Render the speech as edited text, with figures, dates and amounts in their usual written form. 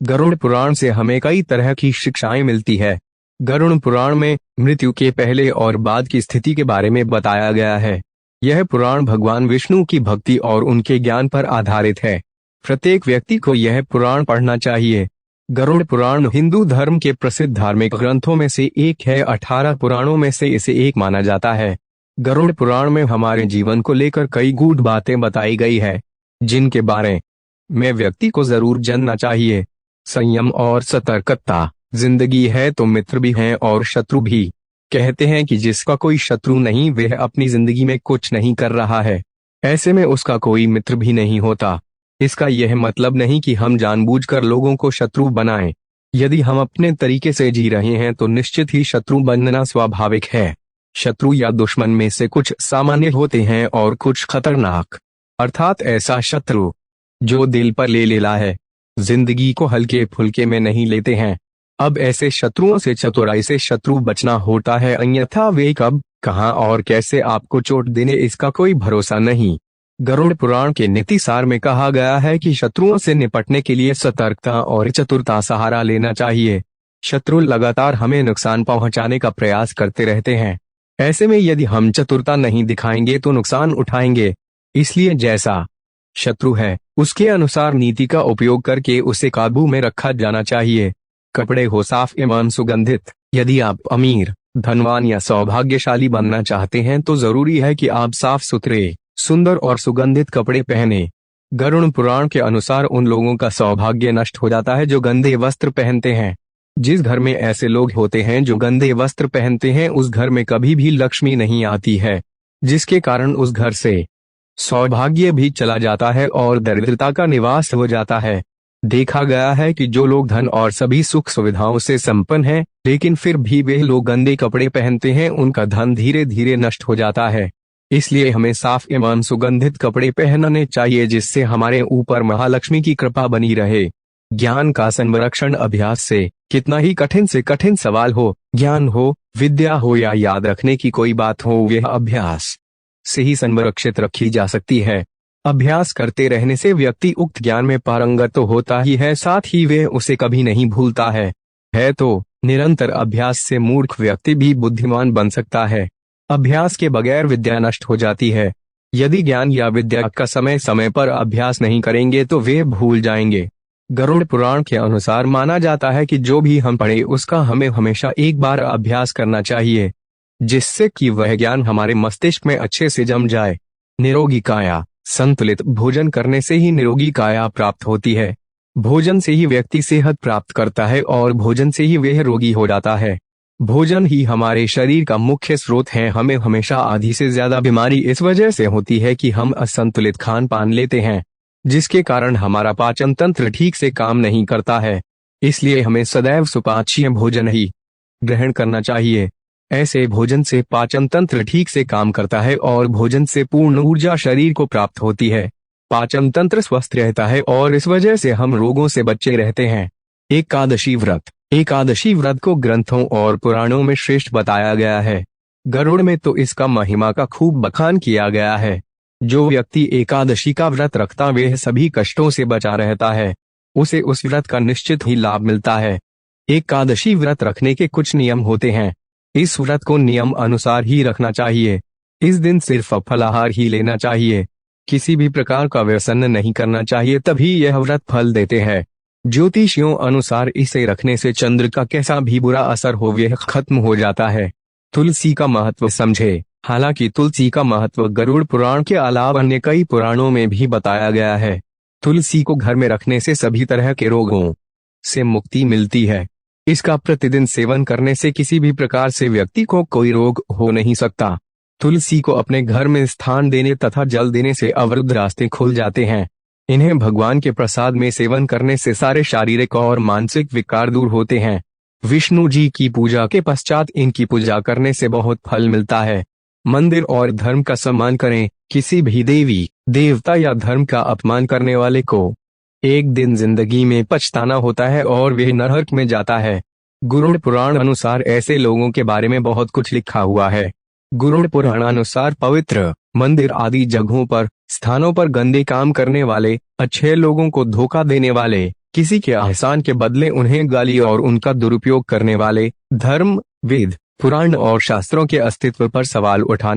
गरुड़ पुराण से हमें कई तरह की शिक्षाएं मिलती है। गरुड़ पुराण में मृत्यु के पहले और बाद की स्थिति के बारे में बताया गया है। यह पुराण भगवान विष्णु की भक्ति और उनके ज्ञान पर आधारित है। प्रत्येक व्यक्ति को यह पुराण पढ़ना चाहिए। गरुड़ पुराण हिंदू धर्म के प्रसिद्ध धार्मिक ग्रंथों में से एक है। 18 पुराणों में से इसे एक माना जाता है। गरुड़ पुराण में हमारे जीवन को लेकर कई गूढ़ बातें बताई गई है, जिनके बारे में व्यक्ति को जरूर जानना चाहिए। संयम और सतर्कता। जिंदगी है तो मित्र भी हैं और शत्रु भी। कहते हैं कि जिसका कोई शत्रु नहीं वह अपनी जिंदगी में कुछ नहीं कर रहा है, ऐसे में उसका कोई मित्र भी नहीं होता। इसका यह मतलब नहीं कि हम जानबूझकर लोगों को शत्रु बनाएं। यदि हम अपने तरीके से जी रहे हैं तो निश्चित ही शत्रु बनना स्वाभाविक है। शत्रु या दुश्मन में से कुछ सामान्य होते हैं और कुछ खतरनाक, अर्थात ऐसा शत्रु जो दिल पर ले लेता है, जिंदगी को हल्के फुल्के में नहीं लेते हैं। अब ऐसे शत्रुओं से चतुराई से शत्रु बचना होता है, अन्यथा वे कब, कहां और कैसे आपको चोट देने इसका कोई भरोसा नहीं। गरुड़ पुराण के नीतिसार में कहा गया है कि शत्रुओं से निपटने के लिए सतर्कता और चतुरता सहारा लेना चाहिए। शत्रु लगातार हमें नुकसान पहुंचाने का प्रयास करते रहते हैं। ऐसे में यदि हम चतुरता नहीं दिखाएंगे तो नुकसान उठाएंगे। इसलिए जैसा शत्रु है उसके अनुसार नीति का उपयोग करके उसे काबू में रखा जाना चाहिए। कपड़े हो साफ एवं सुगंधित। यदि आप अमीर, धनवान या सौभाग्यशाली बनना चाहते हैं तो जरूरी है कि आप साफ सुथरे, सुंदर और सुगंधित कपड़े पहने। गरुड़ पुराण के अनुसार उन लोगों का सौभाग्य नष्ट हो जाता है जो गंदे वस्त्र पहनते हैं। जिस घर में ऐसे लोग होते हैं जो गंदे वस्त्र पहनते हैं उस घर में कभी भी लक्ष्मी नहीं आती है, जिसके कारण उस घर से सौभाग्य भी चला जाता है और दरिद्रता का निवास हो जाता है। देखा गया है कि जो लोग धन और सभी सुख सुविधाओं से संपन्न हैं लेकिन फिर भी वे लोग गंदे कपड़े पहनते हैं, उनका धन धीरे धीरे नष्ट हो जाता है। इसलिए हमें साफ एवं सुगंधित कपड़े पहनने चाहिए जिससे हमारे ऊपर महालक्ष्मी की कृपा बनी रहे। ज्ञान का संरक्षण अभ्यास से। कितना ही कठिन से कठिन सवाल हो, ज्ञान हो, विद्या हो या याद रखने की कोई बात हो, यह अभ्यास से ही संरक्षित रखी जा सकती है। अभ्यास करते रहने से व्यक्ति उक्त ज्ञान में पारंगत तो होता ही है, साथ ही वे उसे कभी नहीं भूलता है तो निरंतर अभ्यास से मूर्ख व्यक्ति भी बुद्धिमान बन सकता है। अभ्यास के बगैर विद्या नष्ट हो जाती है। यदि ज्ञान या विद्या का समय समय पर अभ्यास नहीं करेंगे तो वे भूल जाएंगे। गरुड़ पुराण के अनुसार माना जाता है कि जो भी हम पढ़े उसका हमें हमेशा एक बार अभ्यास करना चाहिए, जिससे कि वह ज्ञान हमारे मस्तिष्क में अच्छे से जम जाए। निरोगी काया। संतुलित भोजन करने से ही निरोगी काया प्राप्त होती है। भोजन से ही व्यक्ति सेहत प्राप्त करता है और भोजन से ही वह रोगी हो जाता है। भोजन ही हमारे शरीर का मुख्य स्रोत है। हमें हमेशा आधी से ज्यादा बीमारी इस वजह से होती है कि हम असंतुलित खान पान लेते हैं, जिसके कारण हमारा पाचन तंत्र ठीक से काम नहीं करता है। इसलिए हमें सदैव सुपाच्य भोजन ही ग्रहण करना चाहिए। ऐसे भोजन से पाचन तंत्र ठीक से काम करता है और भोजन से पूर्ण ऊर्जा शरीर को प्राप्त होती है। पाचन तंत्र स्वस्थ रहता है और इस वजह से हम रोगों से बचे रहते हैं। एकादशी व्रत। एकादशी व्रत को ग्रंथों और पुराणों में श्रेष्ठ बताया गया है। गरुड़ में तो इसका महिमा का खूब बखान किया गया है। जो व्यक्ति एकादशी का व्रत रखता वह सभी कष्टों से बचा रहता है, उसे उस व्रत का निश्चित ही लाभ मिलता है। एकादशी व्रत रखने के कुछ नियम होते हैं। इस व्रत को नियम अनुसार ही रखना चाहिए। इस दिन सिर्फ फलाहार ही लेना चाहिए। किसी भी प्रकार का व्यसन नहीं करना चाहिए, तभी यह व्रत फल देते हैं। ज्योतिषियों अनुसार इसे रखने से चंद्र का कैसा भी बुरा असर हो वह खत्म हो जाता है। तुलसी का महत्व समझे। हालांकि तुलसी का महत्व गरुड़ पुराण के अलावा अन्य कई पुराणों में भी बताया गया है। तुलसी को घर में रखने से सभी तरह के रोगों से मुक्ति मिलती है। इसका प्रतिदिन सेवन करने से किसी भी प्रकार से व्यक्ति को कोई रोग हो नहीं सकता। तुलसी को अपने घर में स्थान देने तथा जल देने से अवरुद्ध रास्ते खुल जाते हैं। इन्हें भगवान के प्रसाद में सेवन करने से सारे शारीरिक और मानसिक विकार दूर होते हैं। विष्णु जी की पूजा के पश्चात इनकी पूजा करने से बहुत फल मिलता है। मंदिर और धर्म का सम्मान करें। किसी भी देवी, देवता या धर्म का अपमान करने वाले को एक दिन जिंदगी में पछताना होता है और वह नरक में जाता है। गरुड़ पुराण अनुसार ऐसे लोगों के बारे में बहुत कुछ लिखा हुआ है। गरुड़ पुराण अनुसार पवित्र मंदिर आदि जगहों पर, स्थानों पर गंदे काम करने वाले, अच्छे लोगों को धोखा देने वाले, किसी के एहसान के बदले उन्हें गाली और उनका दुरुपयोग करने वाले धर्म, वेद, पुराण और शास्त्रों के अस्तित्व पर सवाल उठाने